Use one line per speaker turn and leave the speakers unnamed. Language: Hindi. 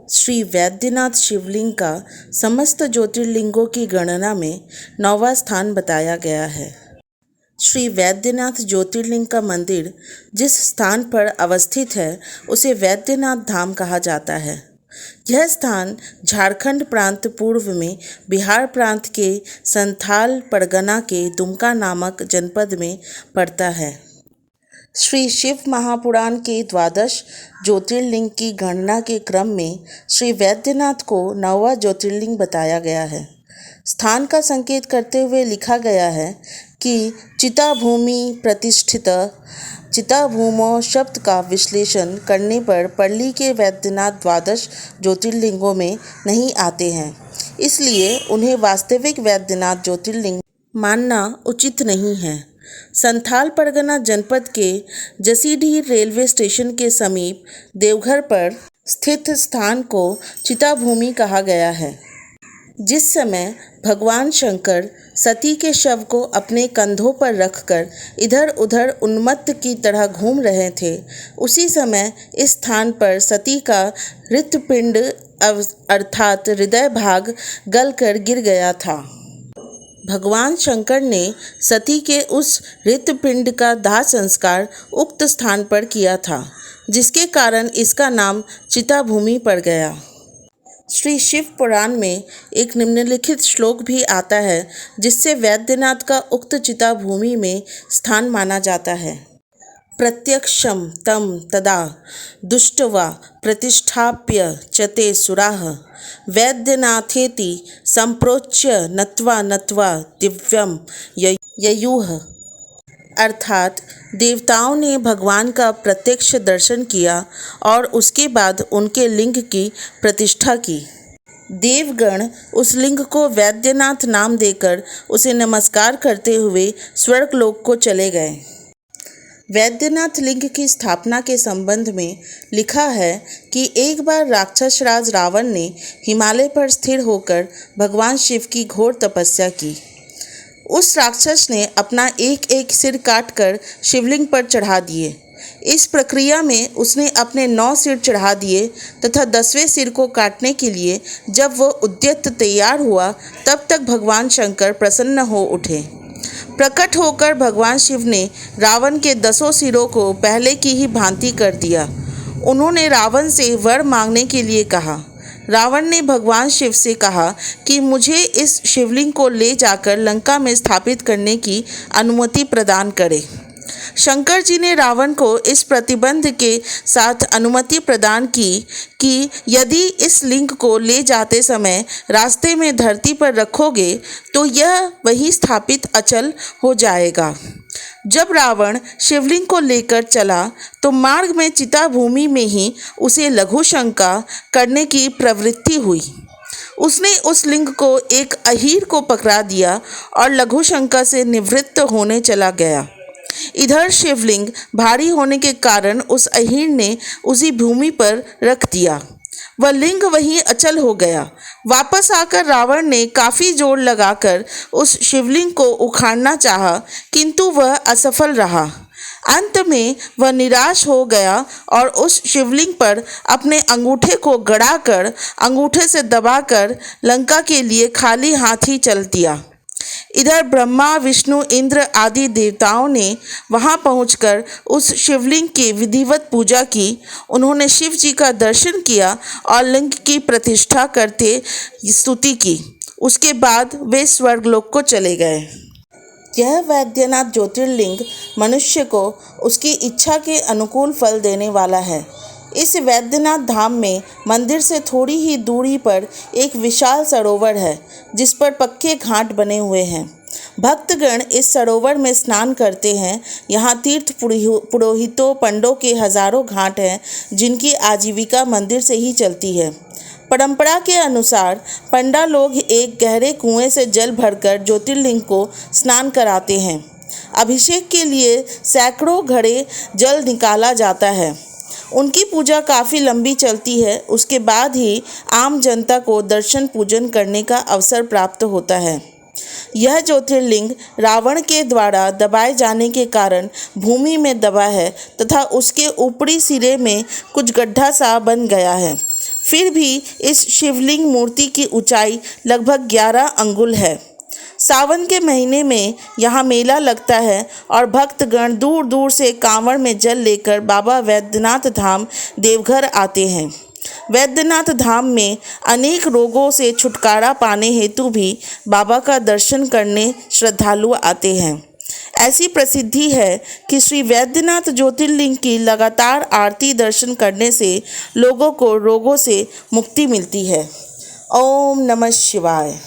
श्री वैद्यनाथ शिवलिंग का समस्त ज्योतिर्लिंगों की गणना में 9वां स्थान बताया गया है। श्री वैद्यनाथ ज्योतिर्लिंग का मंदिर जिस स्थान पर अवस्थित है उसे वैद्यनाथ धाम कहा जाता है। यह स्थान झारखंड प्रांत पूर्व में बिहार प्रांत के संथाल परगना के दुमका नामक जनपद में पड़ता है। श्री शिव महापुराण के 12 ज्योतिर्लिंग की गणना के क्रम में श्री वैद्यनाथ को 9वां ज्योतिर्लिंग बताया गया है। स्थान का संकेत करते हुए लिखा गया है कि चिताभूमि प्रतिष्ठित। चिताभूमो शब्द का विश्लेषण करने पर पल्ली के वैद्यनाथ 12 ज्योतिर्लिंगों में नहीं आते हैं, इसलिए उन्हें वास्तविक वैद्यनाथ ज्योतिर्लिंग मानना उचित नहीं है। संथाल परगना जनपद के जसीडीह रेलवे स्टेशन के समीप देवघर पर स्थित स्थान को चिताभूमि कहा गया है। जिस समय भगवान शंकर सती के शव को अपने कंधों पर रखकर इधर उधर उन्मत्त की तरह घूम रहे थे, उसी समय इस स्थान पर सती का हृत्पिंड अर्थात हृदय भाग गलकर गिर गया था। भगवान शंकर ने सती के उस हृत्पिंड का दाह संस्कार उक्त स्थान पर किया था, जिसके कारण इसका नाम चिताभूमि पड़ गया। श्री शिव पुराण में एक निम्नलिखित श्लोक भी आता है, जिससे वैद्यनाथ का उक्त चिताभूमि में स्थान माना जाता है। प्रत्यक्षं तं तदा दुष्ट्वा प्रतिष्ठाप्य च ते सुराः वैद्यनाथेति संप्रोच्य नत्वा दिव्यम ययुः। अर्थात देवताओं ने भगवान का प्रत्यक्ष दर्शन किया और उसके बाद उनके लिंग की प्रतिष्ठा की। देवगण उस लिंग को वैद्यनाथ नाम देकर उसे नमस्कार करते हुए स्वर्गलोक को चले गए। वैद्यनाथ लिंग की स्थापना के संबंध में लिखा है कि एक बार राक्षस राज रावण ने हिमालय पर स्थिर होकर भगवान शिव की घोर तपस्या की। उस राक्षस ने अपना एक एक सिर काटकर शिवलिंग पर चढ़ा दिए। इस प्रक्रिया में उसने अपने 9 सिर चढ़ा दिए तथा 10वें सिर को काटने के लिए जब वह उद्यत तैयार हुआ, तब तक भगवान शंकर प्रसन्न हो उठे। प्रकट होकर भगवान शिव ने रावण के 10 सिरों को पहले की ही भांति कर दिया। उन्होंने रावण से वर मांगने के लिए कहा। रावण ने भगवान शिव से कहा कि मुझे इस शिवलिंग को ले जाकर लंका में स्थापित करने की अनुमति प्रदान करें। शंकर जी ने रावण को इस प्रतिबंध के साथ अनुमति प्रदान की कि यदि इस लिंग को ले जाते समय रास्ते में धरती पर रखोगे तो यह वहीं स्थापित अचल हो जाएगा। जब रावण शिवलिंग को लेकर चला तो मार्ग में चिताभूमि में ही उसे लघु शंका करने की प्रवृत्ति हुई। उसने उस लिंग को एक अहीर को पकड़ा दिया और लघु शंका से निवृत्त होने चला गया। इधर शिवलिंग भारी होने के कारण उस अहीर ने उसी भूमि पर रख दिया। वह लिंग वहीं अचल हो गया। वापस आकर रावण ने काफ़ी जोर लगाकर उस शिवलिंग को उखाड़ना चाहा, किंतु वह असफल रहा। अंत में वह निराश हो गया और उस शिवलिंग पर अपने अंगूठे को गड़ाकर अंगूठे से दबाकर लंका के लिए खाली हाथ ही चल दिया। इधर ब्रह्मा, विष्णु, इंद्र आदि देवताओं ने वहां पहुंचकर उस शिवलिंग की विधिवत पूजा की। उन्होंने शिव जी का दर्शन किया और लिंग की प्रतिष्ठा करते स्तुति की। उसके बाद वे स्वर्गलोक को चले गए। यह वैद्यनाथ ज्योतिर्लिंग मनुष्य को उसकी इच्छा के अनुकूल फल देने वाला है। इस वैद्यनाथ धाम में मंदिर से थोड़ी ही दूरी पर एक विशाल सरोवर है, जिस पर पक्के घाट बने हुए हैं। भक्तगण इस सरोवर में स्नान करते हैं। यहाँ तीर्थ पुरोहितों पंडों के हजारों घाट हैं, जिनकी आजीविका मंदिर से ही चलती है। परंपरा के अनुसार पंडा लोग एक गहरे कुएं से जल भरकर ज्योतिर्लिंग को स्नान कराते हैं। अभिषेक के लिए सैकड़ों घड़े जल निकाला जाता है। उनकी पूजा काफ़ी लंबी चलती है। उसके बाद ही आम जनता को दर्शन पूजन करने का अवसर प्राप्त होता है। यह ज्योतिर्लिंग रावण के द्वारा दबाए जाने के कारण भूमि में दबा है तथा उसके ऊपरी सिरे में कुछ गड्ढा सा बन गया है। फिर भी इस शिवलिंग मूर्ति की ऊंचाई लगभग 11 अंगुल है। सावन के महीने में यहाँ मेला लगता है और भक्तगण दूर दूर से कांवड़ में जल लेकर बाबा वैद्यनाथ धाम देवघर आते हैं। वैद्यनाथ धाम में अनेक रोगों से छुटकारा पाने हेतु भी बाबा का दर्शन करने श्रद्धालु आते हैं। ऐसी प्रसिद्धि है कि श्री वैद्यनाथ ज्योतिर्लिंग की लगातार आरती दर्शन करने से लोगों को रोगों से मुक्ति मिलती है। ओम नमः शिवाय।